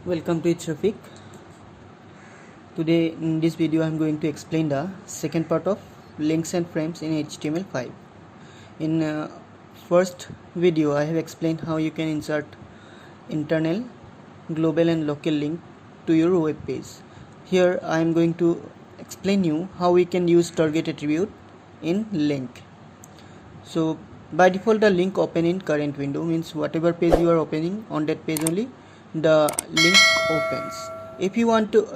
Welcome to Traffic. Today in this video I am going to explain the second part of links and frames in HTML5. In first video I have explained how you can insert internal, global and local link to your web page. Here I am going to explain you how we can use target attribute in link. So by default the link open in current window, means whatever page you are opening, on that page only the link opens. If you want to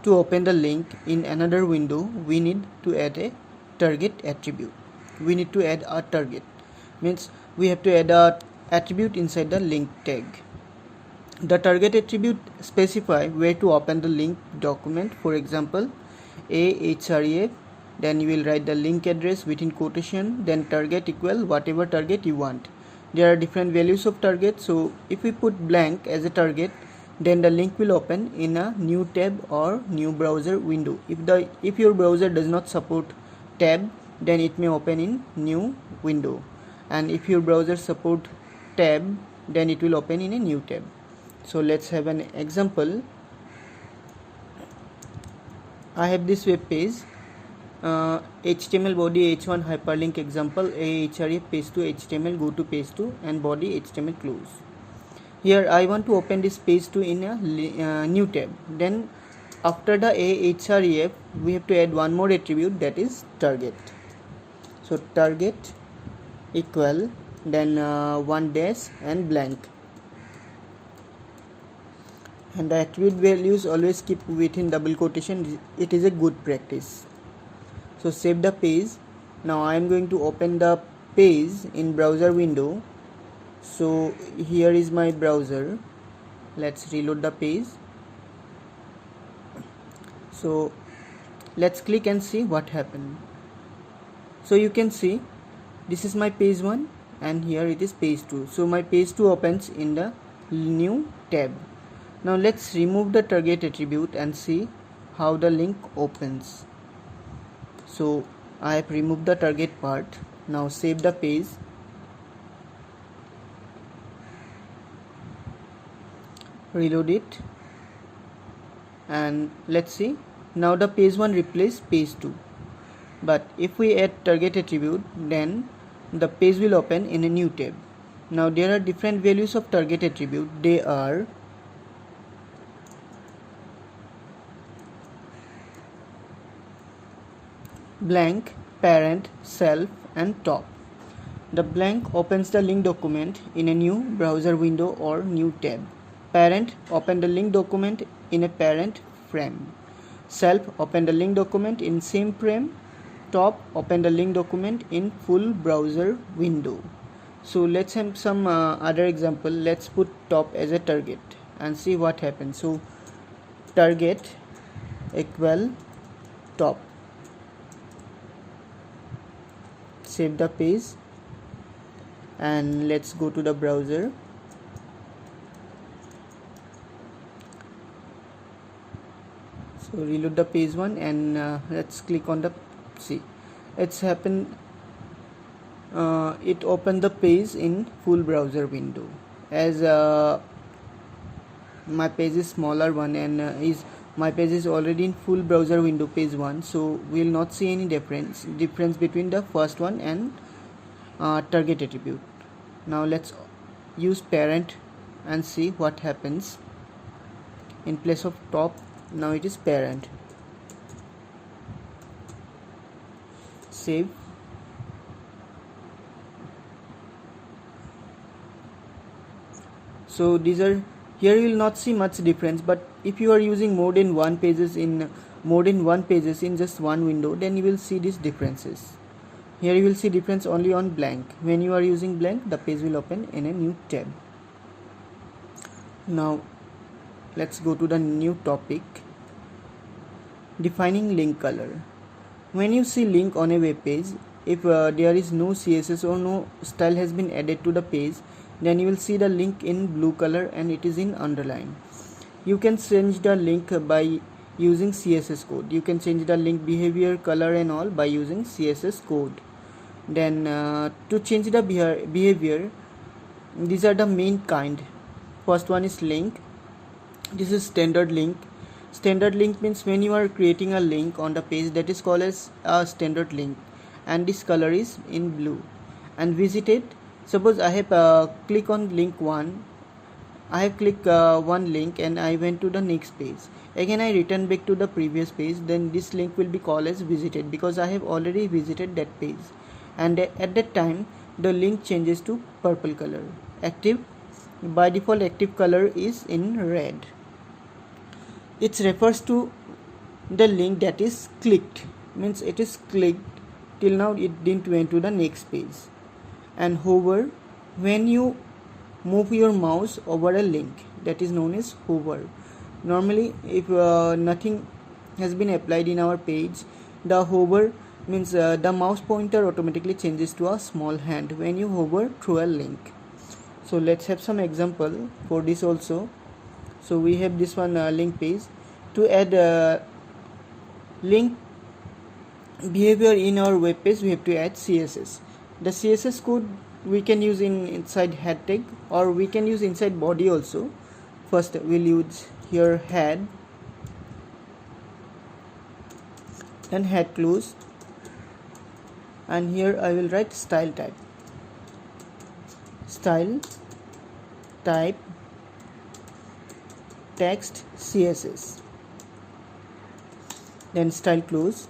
open the link in another window, we need to add a target attribute. We need to add a target, means we have to add a attribute inside the link tag. The target attribute specify where to open the link document. For example, href, then you will write the link address within quotation, then target equal whatever target you want. There are different values of target, so if we put blank as a target, then the link will open in a new tab or new browser window. If your browser does not support tab, then it may open in new window, and if your browser support tab, then it will open in a new tab. So let's have an example. I have this web page, HTML body h1 hyperlink example, href page to HTML go to page 2 and body HTML close. Here I want to open this page 2 in a new tab. Then after the href we have to add one more attribute, that is target. So target equal, then one dash and blank, and the attribute values always keep within double quotation. It is a good practice. So save the page. Now I am going to open the page in browser window. So here is my browser. Let's reload the page. So let's click and see what happened. So you can see this is my page 1 and here it is page 2. So my page 2 opens in the new tab. Now let's remove the target attribute and see how the link opens. So I have removed the target part. Now save the page. Reload it and let's see. Now the page 1 replaced page 2. But if we add target attribute, then the page will open in a new tab. Now there are different values of target attribute. They are blank, parent, self and top. The blank opens the link document in a new browser window or new tab. Parent open the link document in a parent frame. Self open the link document in same frame. Top open the link document in full browser window. So let's have some other example. Let's put top as a target and see what happens. So target equal top. Save the page and let's go to the browser. So reload the page 1 and let's click on the, see it's happened. It opened the page in full browser window. As my page is smaller one and my page is already in full browser window page 1, so we will not see any difference between the first one and target attribute. Now let's use parent and see what happens. In place of top, now it is parent. Save. So these are, here you will not see much difference, but if you are using more than one pages in just one window, then you will see these differences. Here you will see difference only on blank. When you are using blank, the page will open in a new tab. Now let's go to the new topic, defining link color. When you see link on a web page, if there is no CSS or no style has been added to the page, then you will see the link in blue color and it is in underline. You can change the link by using CSS code. You can change the link behavior, color and all by using CSS code. Then to change the behavior, these are the main kind. First one is link, This is standard link. Standard link means when you are creating a link on the page, that is called as a standard link, and this color is in blue. And visited, suppose I have click on link 1, I have clicked one link and I went to the next page. Again I return back to the previous page, then this link will be called as visited because I have already visited that page. And at that time the link changes to purple color. Active, by default active color is in red. It refers to the link that is clicked, means it is clicked till now it didn't went to the next page. And hover, when you move your mouse over a link, that is known as hover. Normally if nothing has been applied in our page, the hover means the mouse pointer automatically changes to a small hand when you hover through a link. So let's have some example for this also. So we have this one link page. To add link behavior in our web page, we have to add CSS. The CSS code we can use inside head tag, or we can use inside body also. First we'll use here head, then head close, and here I will write style type. Style type text CSS, then style close,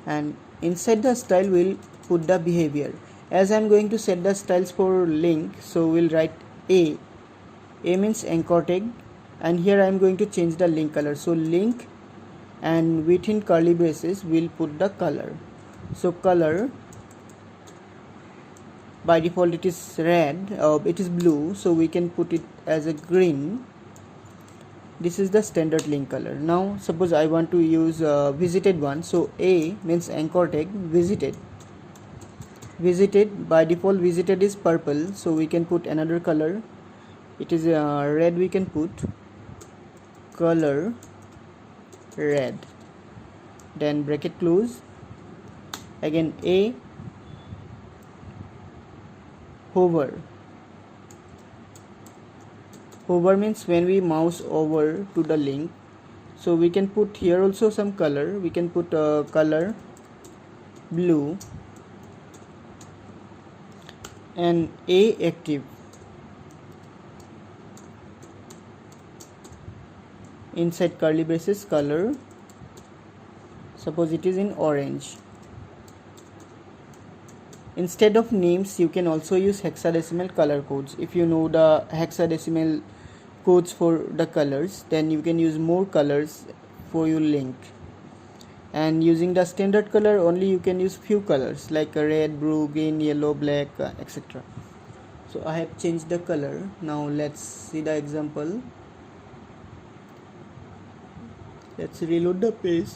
and inside the style we'll put the behavior. As I'm going to set the styles for link, so we'll write A means anchor tag, and here I'm going to change the link color. So link, and within curly braces we'll put the color. So color, by default it is red, it is blue, so we can put it as a green. This is the standard link color. Now suppose I want to use visited one, so A means anchor tag visited. Visited, by default visited is purple, so we can put another color. It is red, we can put color red, then bracket close, again A, hover. Hover means when we mouse over to the link, so we can put here also some color. We can put color blue, and A active. Inside curly braces color, suppose it is in orange. Instead of names you can also use hexadecimal color codes. If you know the hexadecimal codes for the colors, then you can use more colors for your link. And using the standard color only, you can use few colors like red, blue, green, yellow, black, etc. So I have changed the color. Now let's see the example. Let's reload the page.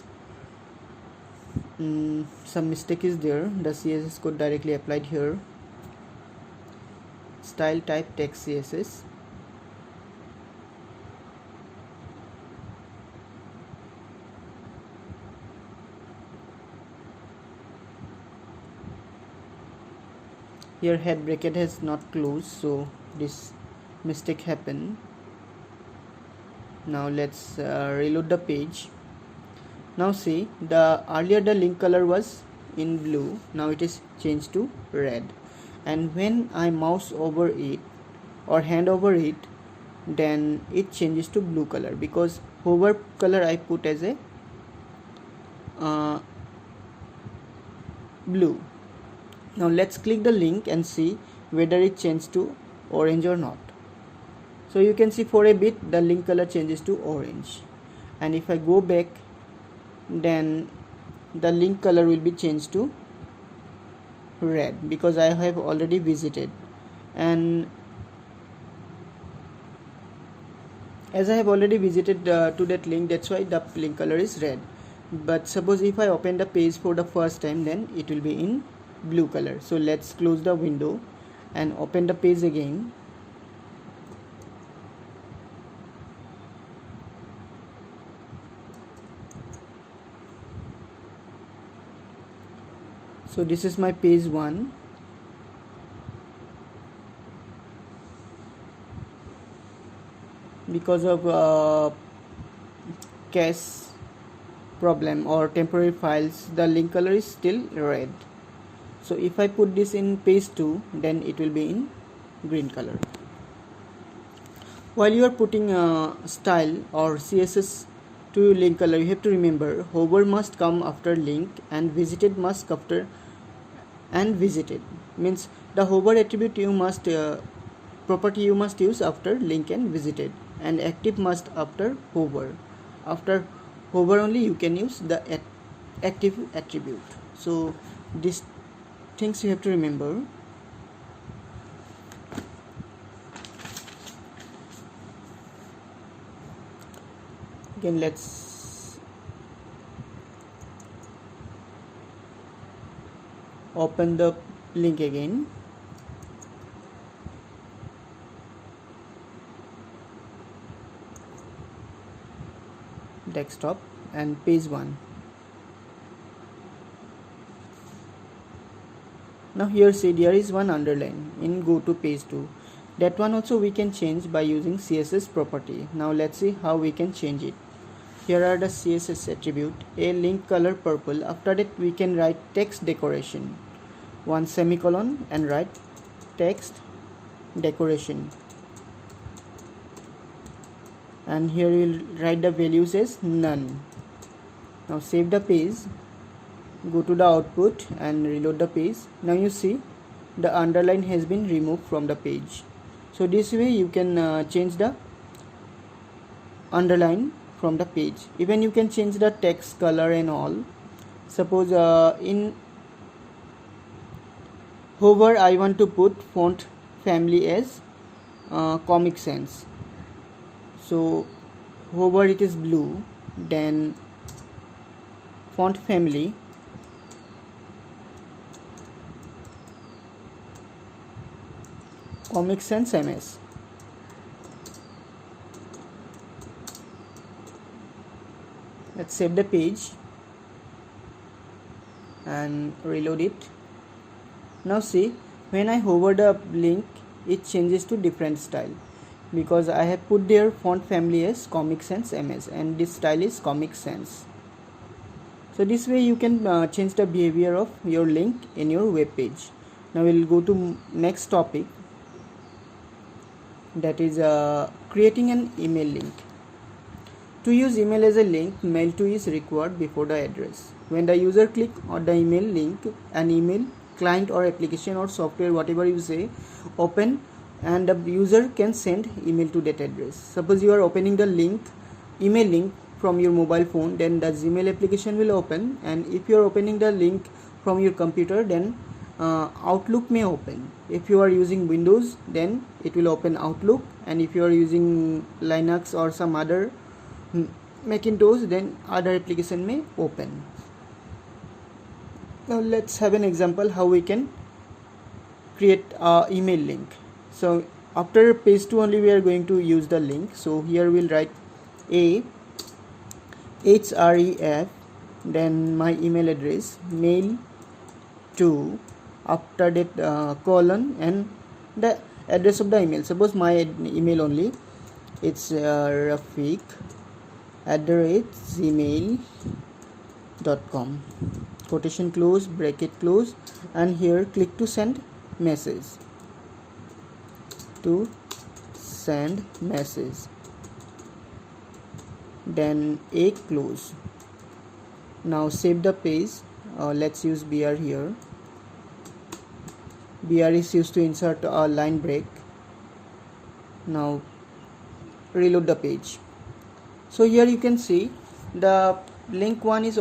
Some mistake is there. The CSS code directly applied here. Style type text CSS. Here head bracket has not closed, so this mistake happened. Now let's reload the page. Now see, the earlier the link color was in blue, now it is changed to red, and when I mouse over it or hand over it, then it changes to blue color because hover color I put as a blue. Now let's click the link and see whether it changed to orange or not. So you can see for a bit the link color changes to orange, and if I go back, then the link color will be changed to red because I have already visited. And as I have already visited to that link, that's why the link color is red. But suppose if I open the page for the first time, then it will be in blue color. So let's close the window and open the page again. So this is my page 1. because of cache problem or temporary files, the link color is still red. So if I put this in page 2, then it will be in green color. While you are putting style or CSS to link color, you have to remember hover must come after link and visited must come after and visited. Means the hover attribute you must property you must use after link and visited, and active must after hover. After hover only you can use the active attribute. So these things you have to remember. Again, let's open the link again. Desktop and page 1. Now here see there is one underline in go to page 2. That one also we can change by using CSS property. Now let's see how we can change it. Here are the CSS attribute, a link color purple. After that we can write text decoration, 1 semicolon, and write text decoration, and here we will write the values as none. Now save the page, go to the output and reload the page. Now you see the underline has been removed from the page. So this way you can change the underline from the page. Even you can change the text color and all. Suppose in hover I want to put font family as Comic Sans. So hover it is blue, then font family Comic Sans MS. Let's save the page and reload it. Now see, when I hover the link, it changes to different style because I have put their font family as Comic Sans MS and this style is Comic Sans. So this way you can change the behavior of your link in your web page. Now we'll go to next topic, that is creating an email link. To use email as a link, mail to is required before the address. When the user click on the email link, an email client or application or software, whatever you say, open, and the user can send email to that address. Suppose you are opening the link, email link from your mobile phone, then the Gmail application will open, and if you are opening the link from your computer, then Outlook may open. If you are using Windows, then it will open Outlook, and if you are using Linux or some other Macintosh, then other application may open. Now let's have an example how we can create a email link. So after page 2 only we are going to use the link. So here we'll write a href, then my email address, mail to, after that colon, and the address of the email. Suppose my email only, it's rafiq@gmail.com, quotation close, bracket close, and here click to send message, then a close. Now save the page. Let's use BR here. BR is used to insert a line break. Now reload the page. So here you can see the link 1 is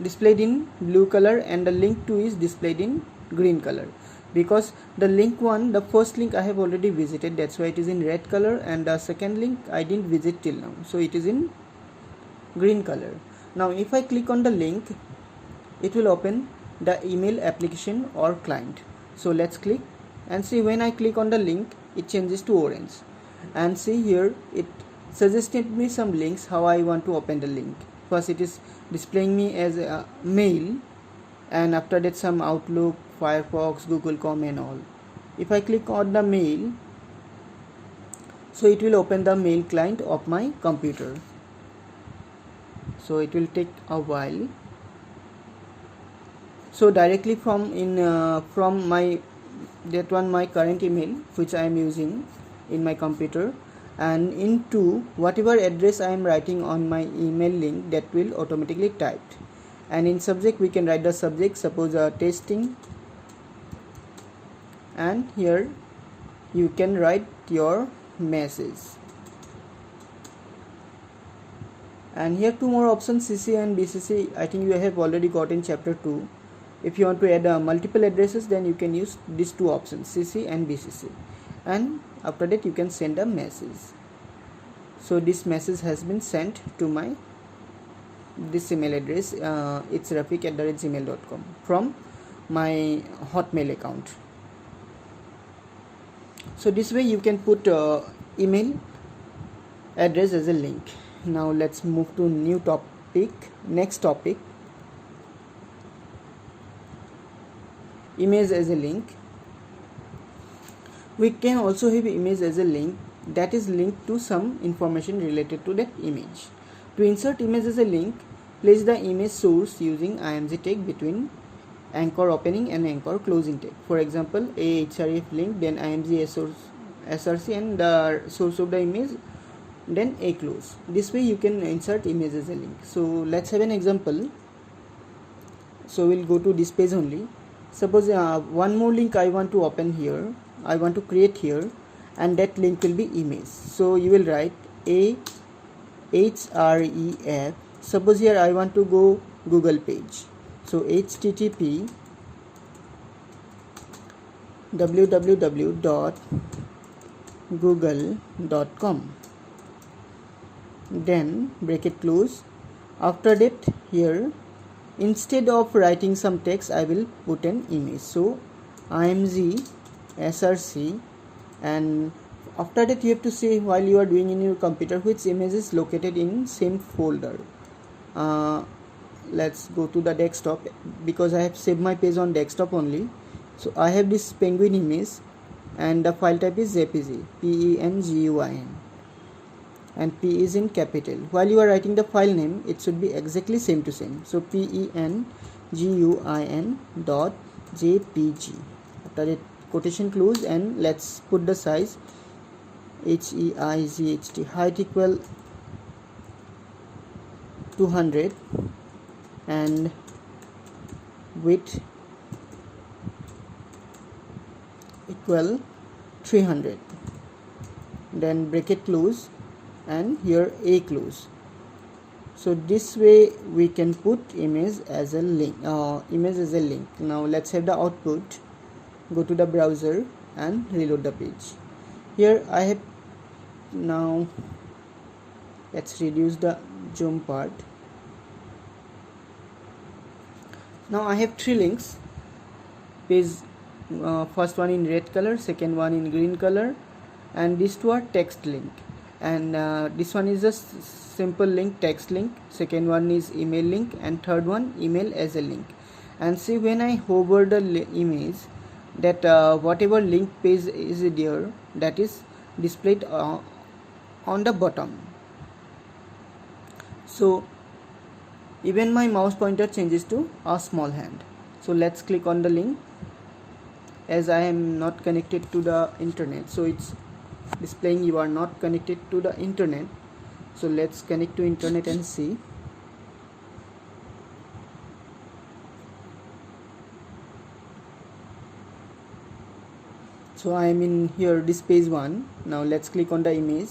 displayed in blue color and the link 2 is displayed in green color, because the link 1, the first link I have already visited, that's why it is in red color, and the second link I didn't visit till now, so it is in green color. Now if I click on the link, it will open the email application or client. So let's click and see, when I click on the link, it changes to orange, and see here it suggested me some links how I want to open the link. First it is displaying me as a mail, and after that some Outlook, Firefox, Google.com and all. If I click on the mail, So it will open the mail client of my computer. So it will take a while. So directly from my my current email which I am using in my computer, and into whatever address I am writing on my email link, that will automatically typed. And in subject we can write the subject, suppose testing, and here you can write your message. And here two more options, CC and BCC. I think you have already got in chapter 2. If you want to add multiple addresses, then you can use these two options, CC and BCC, and after that you can send a message. So this message has been sent to my this email address, it's rafiq@gmail.com, from my Hotmail account. So this way you can put email address as a link. Now let's move to new topic. Next topic, image as a link. We can also have image as a link that is linked to some information related to that image. To insert image as a link, place the image source using img tag between anchor opening and anchor closing tag. For example, a href link, then img src, and the source of the image, then a close. This way you can insert image as a link. So let's have an example. So we'll go to this page only. Suppose one more link I want to open here, I want to create here, and that link will be image. So you will write a href. Suppose here I want to go Google page. So http www.google.com, then bracket close. After that, here instead of writing some text, I will put an image. So img src, and after that you have to say while you are doing in your computer which image is located in same folder. Let's go to the desktop, because I have saved my page on desktop only. So I have this penguin image, and the file type is jpg, penguin, and P is in capital. While you are writing the file name, it should be exactly same to same. So penguin.jpg. After that, quotation close, and let's put the size height, height equal 200, and width equal 300, then bracket close, and here a close. So this way we can put image as a link. Now let's have the output. Go to the browser and reload the page. Here I have, now let's reduce the zoom part. Now I have three links. Page first one in red color, second one in green color, and these two are text link. And this one is just simple link, text link. Second one is email link, and third one email as a link. And see, when I hover the image, that whatever link page is there, that is displayed on the bottom. So even my mouse pointer changes to a small hand. So let's click on the link. As I am not connected to the internet, so it's displaying you are not connected to the internet. So let's connect to internet and see. So I am in here, this page 1. Now let's click on the image.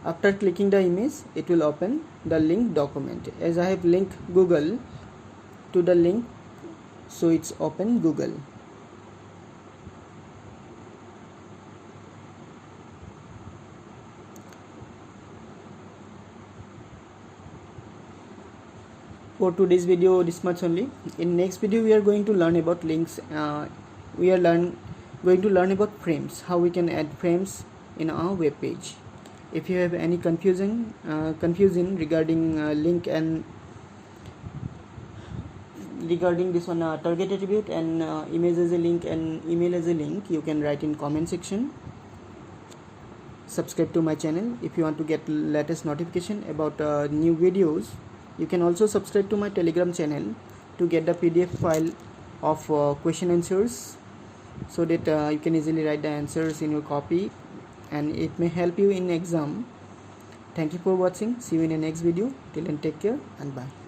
After clicking the image, it will open the link document. As I have linked Google to the link, so it's open Google. For today's video, this much only. In next video we are going to learn about links. We are going to learn about frames, how we can add frames in our web page. If you have any confusion regarding link and regarding this one, target attribute and image as a link and email as a link, you can write in comment section. Subscribe to my channel if you want to get latest notification about new videos. You can also subscribe to my Telegram channel to get the PDF file of question answers, so that you can easily write the answers in your copy and it may help you in exam. Thank you for watching. See you in the next video. Till then, take care and bye.